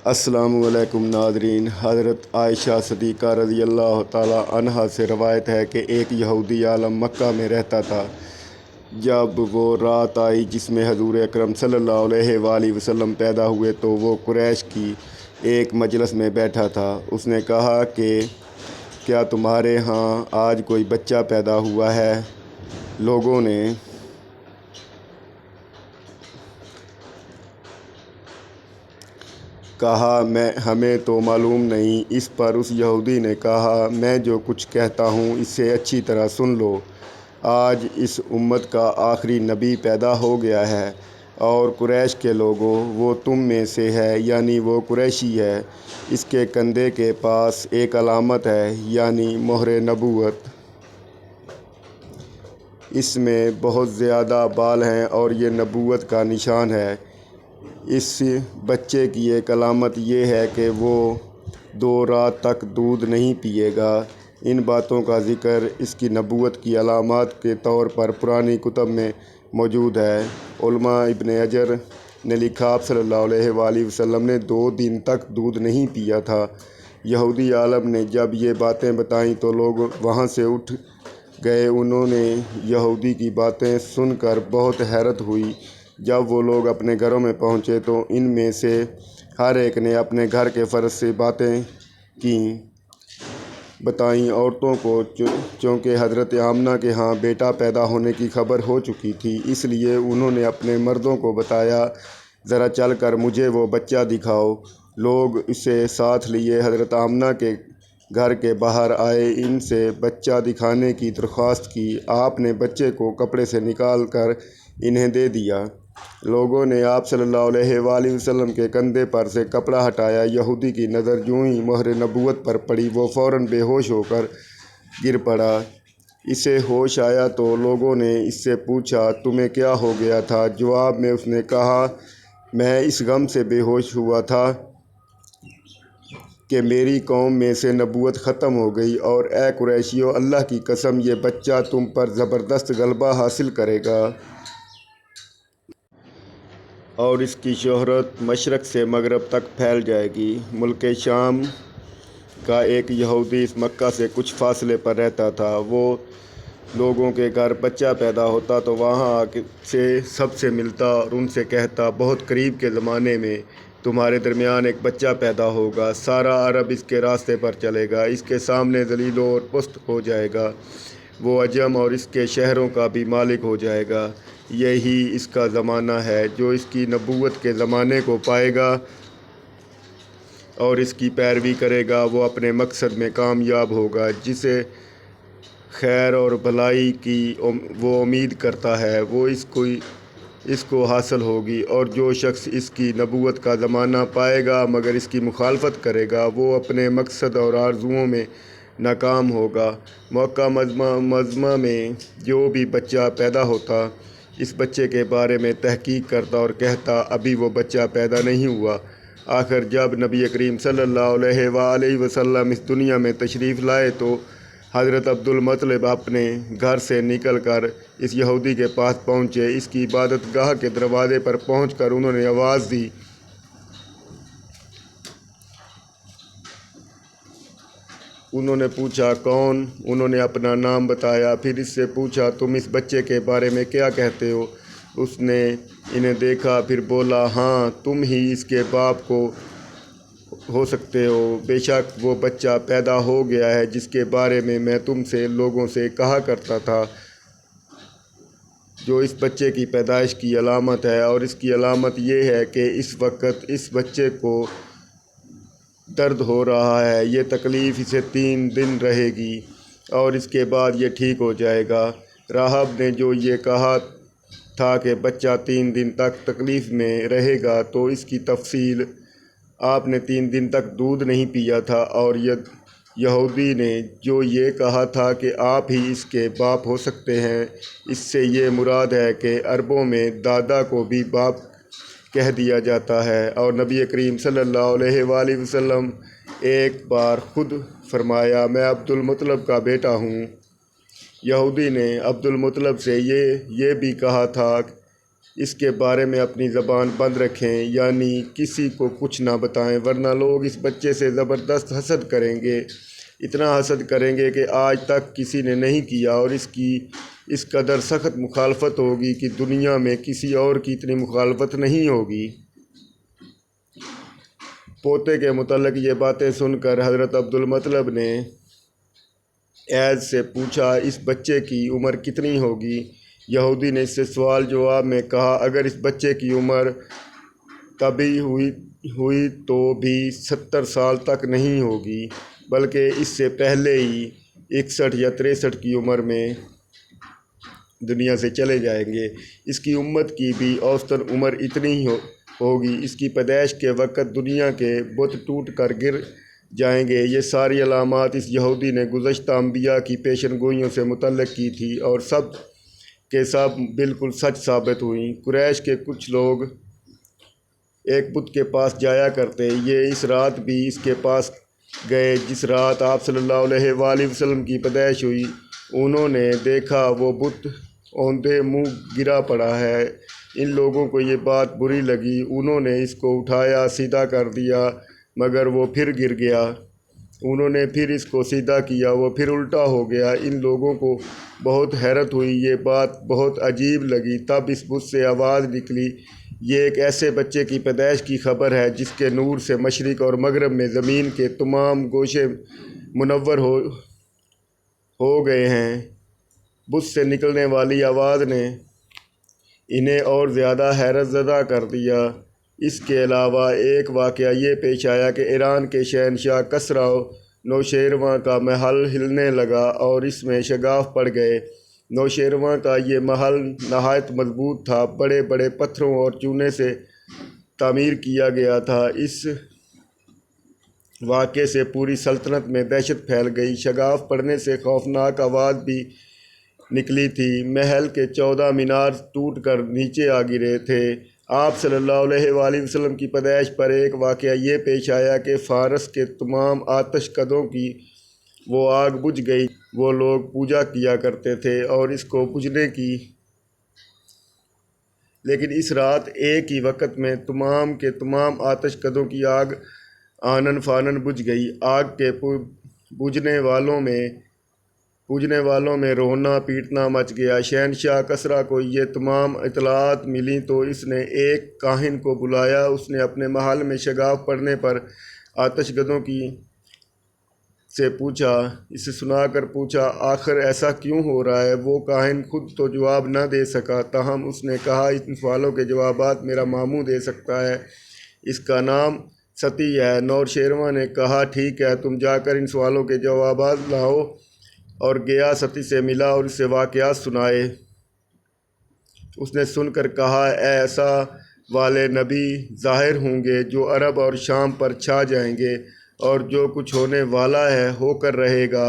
السلام علیکم ناظرین۔ حضرت عائشہ صدیقہ رضی اللہ تعالی عنہا سے روایت ہے کہ ایک یہودی عالم مکہ میں رہتا تھا۔ جب وہ رات آئی جس میں حضور اکرم صلی اللہ علیہ وآلہ وسلم پیدا ہوئے تو وہ قریش کی ایک مجلس میں بیٹھا تھا۔ اس نے کہا کہ کیا تمہارے ہاں آج کوئی بچہ پیدا ہوا ہے؟ لوگوں نے کہا ہمیں تو معلوم نہیں۔ اس پر اس یہودی نے کہا میں جو کچھ کہتا ہوں اسے اچھی طرح سن لو۔ آج اس امت کا آخری نبی پیدا ہو گیا ہے، اور قریش کے لوگوں وہ تم میں سے ہے، یعنی وہ قریشی ہے۔ اس کے کندھے کے پاس ایک علامت ہے، یعنی مہر نبوت۔ اس میں بہت زیادہ بال ہیں اور یہ نبوت کا نشان ہے۔ اس بچے کی ایک علامت یہ ہے کہ وہ 2 رات تک دودھ نہیں پیے گا۔ ان باتوں کا ذکر اس کی نبوت کی علامات کے طور پر پرانی کتب میں موجود ہے۔ علامہ ابن حجر نے لکھا آپ صلی اللہ علیہ وآلہ وسلم نے 2 دن تک دودھ نہیں پیا تھا۔ یہودی عالم نے جب یہ باتیں بتائیں تو لوگ وہاں سے اٹھ گئے۔ انہوں نے یہودی کی باتیں سن کر بہت حیرت ہوئی۔ جب وہ لوگ اپنے گھروں میں پہنچے تو ان میں سے ہر ایک نے اپنے گھر کے فرض سے باتیں بتائیں۔ عورتوں کو چونکہ حضرت آمنہ کے ہاں بیٹا پیدا ہونے کی خبر ہو چکی تھی، اس لیے انہوں نے اپنے مردوں کو بتایا ذرا چل کر مجھے وہ بچہ دکھاؤ۔ لوگ اسے ساتھ لیے حضرت آمنہ کے گھر کے باہر آئے، ان سے بچہ دکھانے کی درخواست کی۔ آپ نے بچے کو کپڑے سے نکال کر انہیں دے دیا۔ لوگوں نے آپ صلی اللہ علیہ وآلہ وسلم کے کندھے پر سے کپڑا ہٹایا۔ یہودی کی نظر جوں ہی مہر نبوت پر پڑی وہ فوراً بے ہوش ہو کر گر پڑا۔ اسے ہوش آیا تو لوگوں نے اس سے پوچھا تمہیں کیا ہو گیا تھا؟ جواب میں اس نے کہا میں اس غم سے بے ہوش ہوا تھا کہ میری قوم میں سے نبوت ختم ہو گئی، اور اے قریشیو اللہ کی قسم یہ بچہ تم پر زبردست غلبہ حاصل کرے گا، اور اس کی شہرت مشرق سے مغرب تک پھیل جائے گی۔ ملک شام کا ایک یہودی اس مکہ سے کچھ فاصلے پر رہتا تھا۔ وہ لوگوں کے گھر بچہ پیدا ہوتا تو وہاں سے سب سے ملتا اور ان سے کہتا بہت قریب کے زمانے میں تمہارے درمیان ایک بچہ پیدا ہوگا، سارا عرب اس کے راستے پر چلے گا، اس کے سامنے ذلیل اور پست ہو جائے گا، وہ عجم اور اس کے شہروں کا بھی مالک ہو جائے گا۔ یہی اس کا زمانہ ہے۔ جو اس کی نبوت کے زمانے کو پائے گا اور اس کی پیروی کرے گا وہ اپنے مقصد میں کامیاب ہوگا۔ جسے خیر اور بھلائی کی وہ امید کرتا ہے وہ اس کو حاصل ہوگی، اور جو شخص اس کی نبوت کا زمانہ پائے گا مگر اس کی مخالفت کرے گا وہ اپنے مقصد اور آرزوؤں میں ناکام ہوگا۔ مکہ معظمہ میں جو بھی بچہ پیدا ہوتا اس بچے کے بارے میں تحقیق کرتا اور کہتا ابھی وہ بچہ پیدا نہیں ہوا۔ آخر جب نبی کریم صلی اللہ علیہ وآلہ وسلم اس دنیا میں تشریف لائے تو حضرت عبدالمطلب اپنے گھر سے نکل کر اس یہودی کے پاس پہنچے۔ اس کی عبادت گاہ کے دروازے پر پہنچ کر انہوں نے آواز دی۔ انہوں نے پوچھا کون؟ انہوں نے اپنا نام بتایا۔ پھر اس سے پوچھا تم اس بچے کے بارے میں کیا کہتے ہو؟ اس نے انہیں دیکھا پھر بولا ہاں تم ہی اس کے باپ کو ہو سکتے ہو۔ بے شک وہ بچہ پیدا ہو گیا ہے جس کے بارے میں تم سے لوگوں سے کہا کرتا تھا، جو اس بچے کی پیدائش کی علامت ہے، اور اس کی علامت یہ ہے کہ اس وقت اس بچے کو درد ہو رہا ہے، یہ تکلیف اسے 3 دن رہے گی اور اس کے بعد یہ ٹھیک ہو جائے گا۔ راہب نے جو یہ کہا تھا کہ بچہ 3 دن تک تکلیف میں رہے گا تو اس کی تفصیل آپ نے 3 دن تک دودھ نہیں پیا تھا، اور یہودی نے جو یہ کہا تھا کہ آپ ہی اس کے باپ ہو سکتے ہیں، اس سے یہ مراد ہے کہ عربوں میں دادا کو بھی باپ کہہ دیا جاتا ہے، اور نبی کریم صلی اللہ علیہ وآلہ وسلم ایک بار خود فرمایا میں عبدالمطلب کا بیٹا ہوں۔ یہودی نے عبدالمطلب سے یہ بھی کہا تھا اس کے بارے میں اپنی زبان بند رکھیں، یعنی کسی کو کچھ نہ بتائیں، ورنہ لوگ اس بچے سے زبردست حسد کریں گے، اتنا حسد کریں گے کہ آج تک کسی نے نہیں کیا، اور اس کی اس قدر سخت مخالفت ہوگی کہ دنیا میں کسی اور کی اتنی مخالفت نہیں ہوگی۔ پوتے کے متعلق یہ باتیں سن کر حضرت عبدالمطلب نے ایز سے پوچھا، اس بچے کی عمر کتنی ہوگی؟ یہودی نے اس سے سوال جواب میں کہا، اگر اس بچے کی عمر طبی ہوئی تو بھی 70 سال تک نہیں ہوگی، بلکہ اس سے پہلے ہی 61 یا 63 کی عمر میں دنیا سے چلے جائیں گے۔ اس کی امت کی بھی اوسطاً عمر اتنی ہی ہوگی۔ اس کی پیدائش کے وقت دنیا کے بت ٹوٹ کر گر جائیں گے۔ یہ ساری علامات اس یہودی نے گزشتہ انبیاء کی پیشن گوئیوں سے متعلق کی تھی، اور سب کے سب بالکل سچ ثابت ہوئیں۔ قریش کے کچھ لوگ ایک بت کے پاس جایا کرتے، یہ اس رات بھی اس کے پاس گئے جس رات آپ صلی اللہ علیہ وآلہ وسلم کی پیدائش ہوئی۔ انہوں نے دیکھا وہ بت اوندھے منہ گرا پڑا ہے۔ ان لوگوں کو یہ بات بری لگی، انہوں نے اس کو اٹھایا، سیدھا کر دیا، مگر وہ پھر گر گیا۔ انہوں نے پھر اس کو سیدھا کیا، وہ پھر الٹا ہو گیا۔ ان لوگوں کو بہت حیرت ہوئی، یہ بات بہت عجیب لگی۔ تب اس بت سے آواز نکلی، یہ ایک ایسے بچے کی پیدائش کی خبر ہے جس کے نور سے مشرق اور مغرب میں زمین کے تمام گوشے منور ہو گئے ہیں۔ بت سے نکلنے والی آواز نے انہیں اور زیادہ حیرت زدہ کر دیا۔ اس کے علاوہ ایک واقعہ یہ پیش آیا کہ ایران کے شہنشاہ کسریٰ نوشیروان کا محل ہلنے لگا اور اس میں شگاف پڑ گئے۔ نوشیروان کا یہ محل نہایت مضبوط تھا، بڑے بڑے پتھروں اور چونے سے تعمیر کیا گیا تھا۔ اس واقعے سے پوری سلطنت میں دہشت پھیل گئی، شگاف پڑنے سے خوفناک آواز بھی نکلی تھی، محل کے 14 مینار ٹوٹ کر نیچے آ گرے تھے۔ آپ صلی اللہ علیہ وآلہ وسلم کی پیدائش پر ایک واقعہ یہ پیش آیا کہ فارس کے تمام آتش کدوں کی وہ آگ بجھ گئی، وہ لوگ پوجا کیا کرتے تھے اور اس کو بجھنے کی، لیکن اس رات ایک ہی وقت میں تمام کے تمام آتش کدوں کی آگ آنن فانن بجھ گئی۔ آگ کے بجھنے والوں میں رونا پیٹنا مچ گیا۔ شہنشاہ کسریٰ کو یہ تمام اطلاعات ملیں تو اس نے ایک کاہن کو بلایا۔ اس نے اپنے محل میں شگاف پڑنے پر آتش کدوں سے پوچھا، اسے سنا کر پوچھا، آخر ایسا کیوں ہو رہا ہے؟ وہ کاہن خود تو جواب نہ دے سکا، تاہم اس نے کہا، ان سوالوں کے جوابات میرا ماموں دے سکتا ہے، اس کا نام ستی ہے۔ نوشیروان نے کہا، ٹھیک ہے، تم جا کر ان سوالوں کے جوابات لاؤ، اور گیا ستی سے ملا اور اسے واقعات سنائے۔ اس نے سن کر کہا، ایسا والے نبی ظاہر ہوں گے جو عرب اور شام پر چھا جائیں گے، اور جو کچھ ہونے والا ہے ہو کر رہے گا۔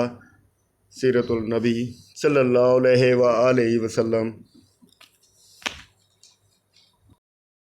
سیرت النبی صلی اللہ علیہ وآلہ وسلم۔